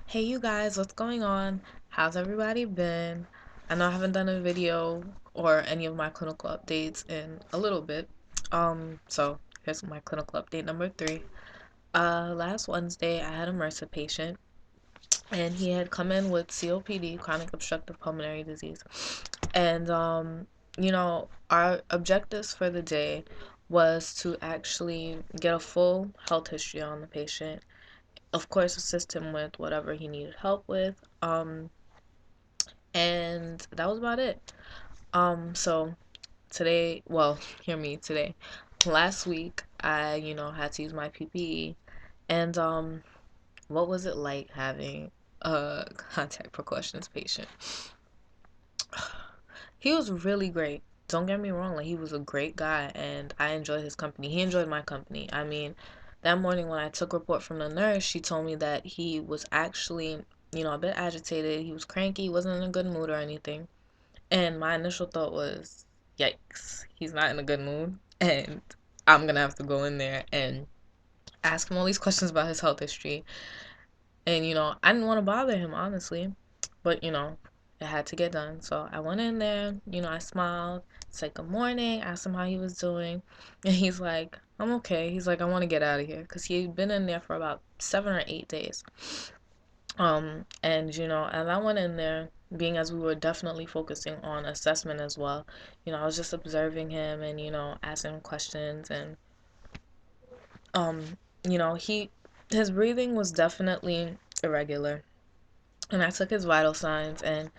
Hey you guys, what's going on? How's everybody been? I know I haven't done a video or any of my clinical updates in a little bit. So here's my clinical update number 3. Last Wednesday I had a MRSA patient and he had come in with COPD, chronic obstructive pulmonary disease. And our objectives for the day was to actually get a full health history on the patient, of course assist him with whatever he needed help with, and that was about it. So today, well, hear me today. Last week, I, had to use my PPE, and what was it like having a contact precautions patient? He was really great. Don't get me wrong, like he was a great guy, and I enjoyed his company. He enjoyed my company. I mean, that morning when I took report from the nurse, she told me that he was actually, a bit agitated. He was cranky, he wasn't in a good mood or anything. And my initial thought was, yikes, he's not in a good mood. And I'm gonna have to go in there and ask him all these questions about his health history. And, I didn't want to bother him, honestly. But, it had to get done. So I went in there, I smiled, said good morning, asked him how he was doing. And he's like, I'm okay. He's like, I want to get out of here. Because he had been in there for about 7 or 8 days. And I went in there, being as we were definitely focusing on assessment as well. I was just observing him and, asking him questions and, um, his breathing was definitely irregular. And I took his vital signs and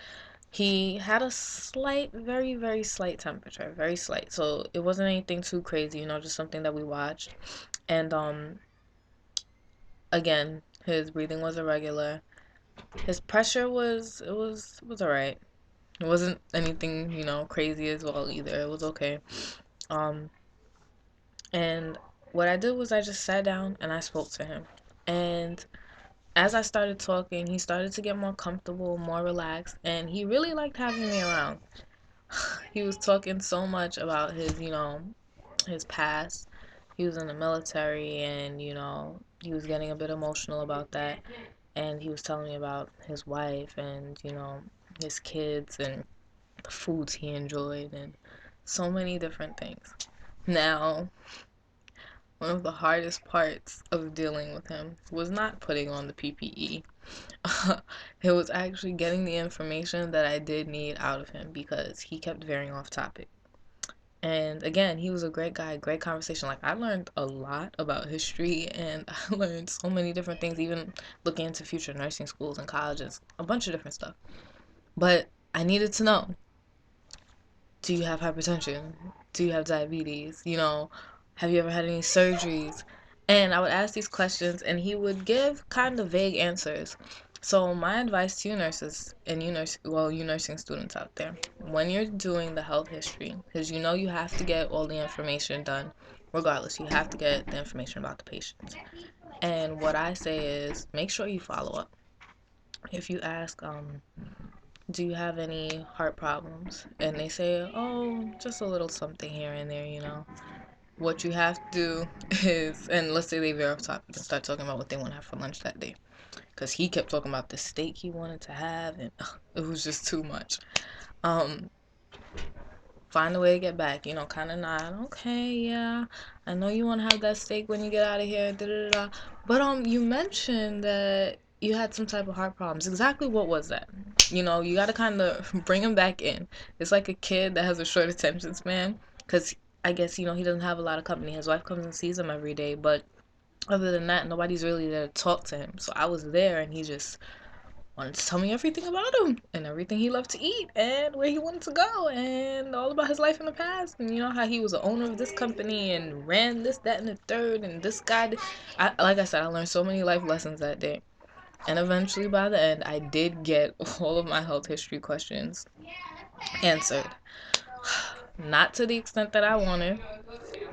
he had a slight, very, very slight temperature, very slight. So it wasn't anything too crazy, just something that we watched. And, again, his breathing was irregular. His pressure was all right. It wasn't anything, crazy as well either. It was okay. Um, and what I did was I just sat down and I spoke to him. And as I started talking, he started to get more comfortable, more relaxed, and he really liked having me around. He was talking so much about his past. He was in the military and, he was getting a bit emotional about that. And he was telling me about his wife and, his kids and the foods he enjoyed and so many different things. Now, one of the hardest parts of dealing with him was not putting on the PPE. It was actually getting the information that I did need out of him because he kept veering off topic. And again, he was a great guy, great conversation. Like, I learned a lot about history and I learned so many different things, even looking into future nursing schools and colleges, a bunch of different stuff. But I needed to know, do you have hypertension? Do you have diabetes? Have you ever had any surgeries? And I would ask these questions and he would give kind of vague answers. So my advice to you nurses and you nursing students out there, when you're doing the health history, because you have to get all the information done, regardless, you have to get the information about the patients. And what I say is make sure you follow up. If you ask, do you have any heart problems? And they say, oh, just a little something here and there. What you have to do is, and let's say they veer off topic and start talking about what they want to have for lunch that day. Because he kept talking about the steak he wanted to have, and it was just too much. Um, find a way to get back, kind of nod. Okay, yeah, I know you want to have that steak when you get out of here, da da da. But you mentioned that you had some type of heart problems. Exactly what was that? You got to kind of bring him back in. It's like a kid that has a short attention span, because I guess, he doesn't have a lot of company. His wife comes and sees him every day, but other than that, nobody's really there to talk to him. So I was there, and he just wanted to tell me everything about him and everything he loved to eat and where he wanted to go and all about his life in the past, and how he was the owner of this company and ran this, that, and the third, and this guy. Like I said, I learned so many life lessons that day. And eventually, by the end, I did get all of my health history questions answered. Not to the extent that I wanted,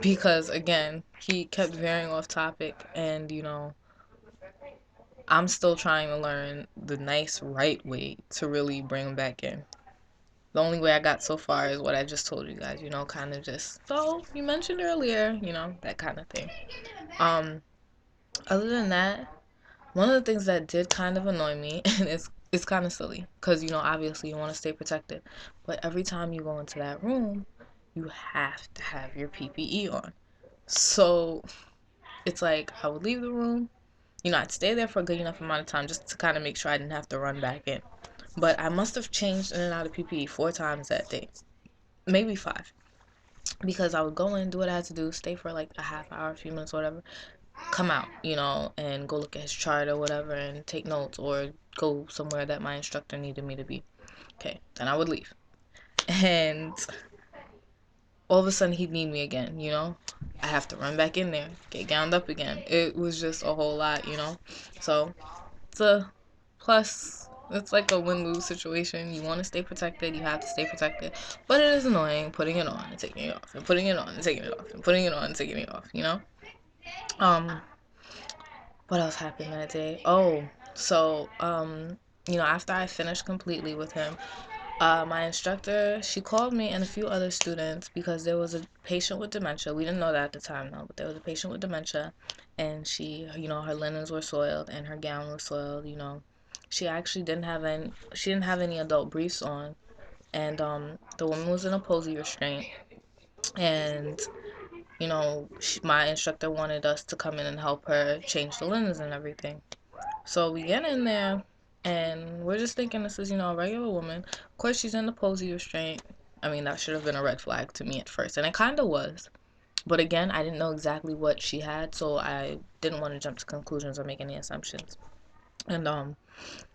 because again, he kept veering off topic, and I'm still trying to learn the nice, right way to really bring him back in. The only way I got so far is what I just told you guys, kind of just, so you mentioned earlier, that kind of thing. Um, Other than that, One of the things that did kind of annoy me, and it's kind of silly, because, obviously you want to stay protected, but every time you go into that room, you have to have your PPE on. So it's like I would leave the room, I'd stay there for a good enough amount of time just to kind of make sure I didn't have to run back in. But I must have changed in and out of PPE 4 times that day, maybe 5, because I would go in, do what I had to do, stay for like a half hour, a few minutes, whatever, come out, and go look at his chart or whatever and take notes or go somewhere that my instructor needed me to be. Okay, then I would leave. And all of a sudden he'd need me again. I have to run back in there, get gowned up again. It was just a whole lot. So it's a plus. It's like a win-lose situation. You want to stay protected, you have to stay protected. But it is annoying putting it on and taking it off, and putting it on and taking it off, and putting it on and taking it off. Um, what else happened that day? Oh, so, after I finished completely with him, my instructor, she called me and a few other students because there was a patient with dementia. We didn't know that at the time, though, but there was a patient with dementia, and her linens were soiled and her gown was soiled. She actually didn't have any adult briefs on, and the woman was in a posy restraint, and my instructor wanted us to come in and help her change the linens and everything. So we get in there, and we're just thinking this is, a regular woman. Of course, she's in the posy restraint. I mean, that should have been a red flag to me at first, and it kind of was. But again, I didn't know exactly what she had, so I didn't want to jump to conclusions or make any assumptions. And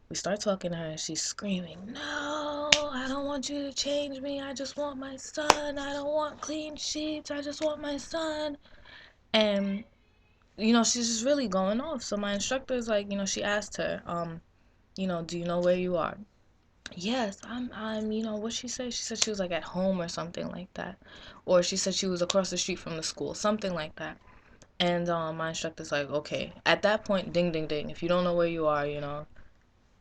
we start talking to her, and she's screaming, "No, I don't want you to change me. I just want my son. I don't want clean sheets. I just want my son." And she's just really going off. So my instructor is like, she asked her, do you know where you are? Yes, what she said? She said she was like at home or something like that. Or she said she was across the street from the school, something like that. And my instructor's like, okay. At that point, ding, ding, ding. If you don't know where you are,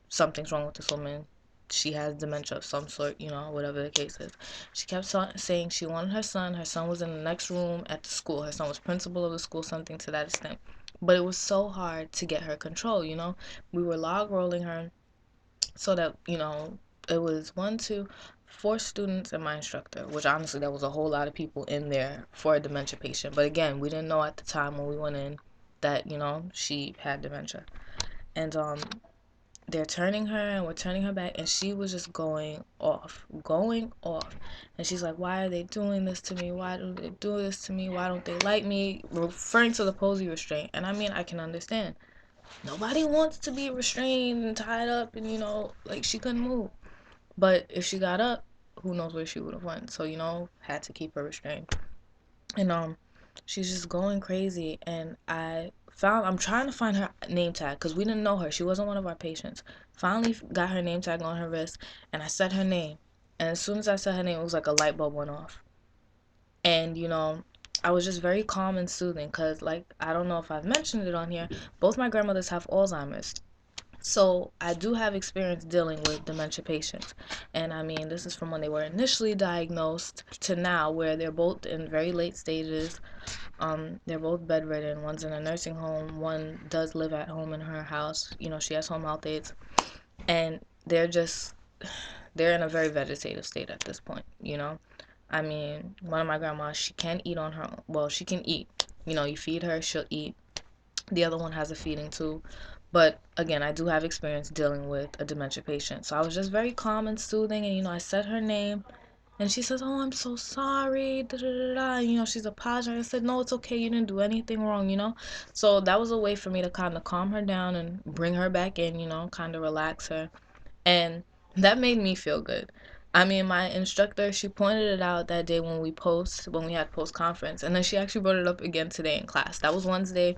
something's wrong with this woman. She has dementia of some sort, whatever the case is. She kept saying she wanted her son. Her son was in the next room at the school. Her son was principal of the school, something to that extent. But it was so hard to get her control. We were log rolling her so that, it was 1, 2, 4 students and my instructor, which honestly, that was a whole lot of people in there for a dementia patient. But again, we didn't know at the time when we went in that, she had dementia. And they're turning her and we're turning her back, and she was just going off. And she's like, why are they doing this to me? Why do they do this to me? Why don't they like me? Referring to the posy restraint. And I mean, I can understand. Nobody wants to be restrained and tied up, and like, she couldn't move. But if she got up, who knows where she would have went. So had to keep her restrained. And she's just going crazy, and I'm trying to find her name tag because we didn't know her. She wasn't one of our patients. Finally got her name tag on her wrist, and I said her name. And as soon as I said her name, it was like a light bulb went off. And I was just very calm and soothing because, like, I don't know if I've mentioned it on here, both my grandmothers have Alzheimer's. So I do have experience dealing with dementia patients. And I mean, this is from when they were initially diagnosed to now, where they're both in very late stages. They're both bedridden. One's in a nursing home. One does live at home in her house. She has home health aides. And they're in a very vegetative state at this point. I mean, one of my grandmas, she can't eat on her own. Well, she can eat. You feed her, she'll eat. The other one has a feeding tube. But again, I do have experience dealing with a dementia patient. So I was just very calm and soothing. And, I said her name. And she says, oh, I'm so sorry. Da, da, da, da. She's apologizing. I said, no, it's okay. You didn't do anything wrong. So that was a way for me to kind of calm her down and bring her back in, kind of relax her. And that made me feel good. I mean, my instructor, she pointed it out that day when we had post conference. And then she actually brought it up again today in class. That was Wednesday.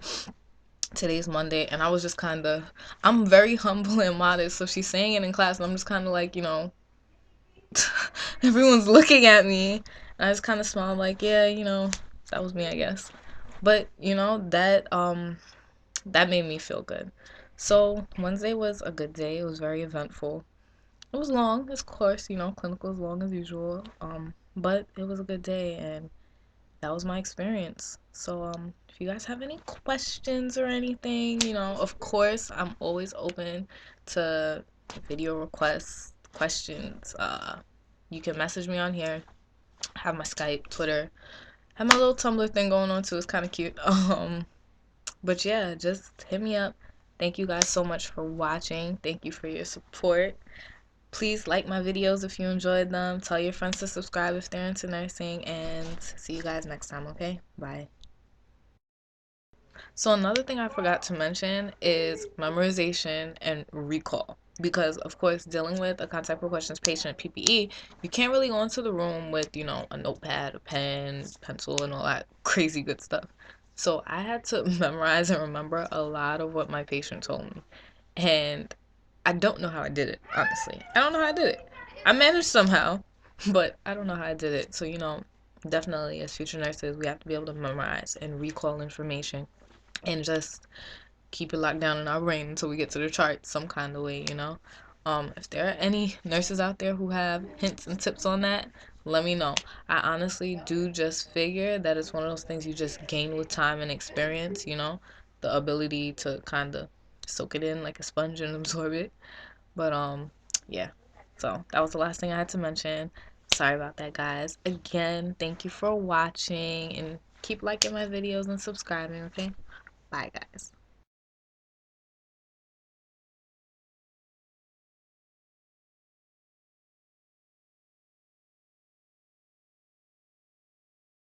Today's Monday, and I was just I'm very humble and modest, so she's saying it in class, and I'm just kind of like, everyone's looking at me, and I just kind of smile, like, yeah, that was me, I guess. But, that made me feel good. So, Wednesday was a good day. It was very eventful. It was long, of course, clinical is long as usual, but it was a good day, and that was my experience. So if you guys have any questions or anything, of course I'm always open to video requests, questions. You can message me on here. I have my Skype, Twitter, have my little Tumblr thing going on too. It's kind of cute. But yeah, just hit me up. Thank you guys so much for watching. Thank you for your support. Please like my videos if you enjoyed them. Tell your friends to subscribe if they're into nursing. And see you guys next time, okay? Bye. So another thing I forgot to mention is memorization and recall. Because of course, dealing with a contact with questions patient PPE, you can't really go into the room with, a notepad, a pen, pencil, and all that crazy good stuff. So I had to memorize and remember a lot of what my patient told me. And I don't know how I did it, honestly. I don't know how I did it. I managed somehow, but I don't know how I did it. So, definitely as future nurses, we have to be able to memorize and recall information and just keep it locked down in our brain until we get to the chart some kind of way. If there are any nurses out there who have hints and tips on that, let me know. I honestly do just figure that it's one of those things you just gain with time and experience, the ability to kind of soak it in like a sponge and absorb it. But yeah. So that was the last thing I had to mention. Sorry about that, guys. Again, thank you for watching and keep liking my videos and subscribing, okay? Bye, guys.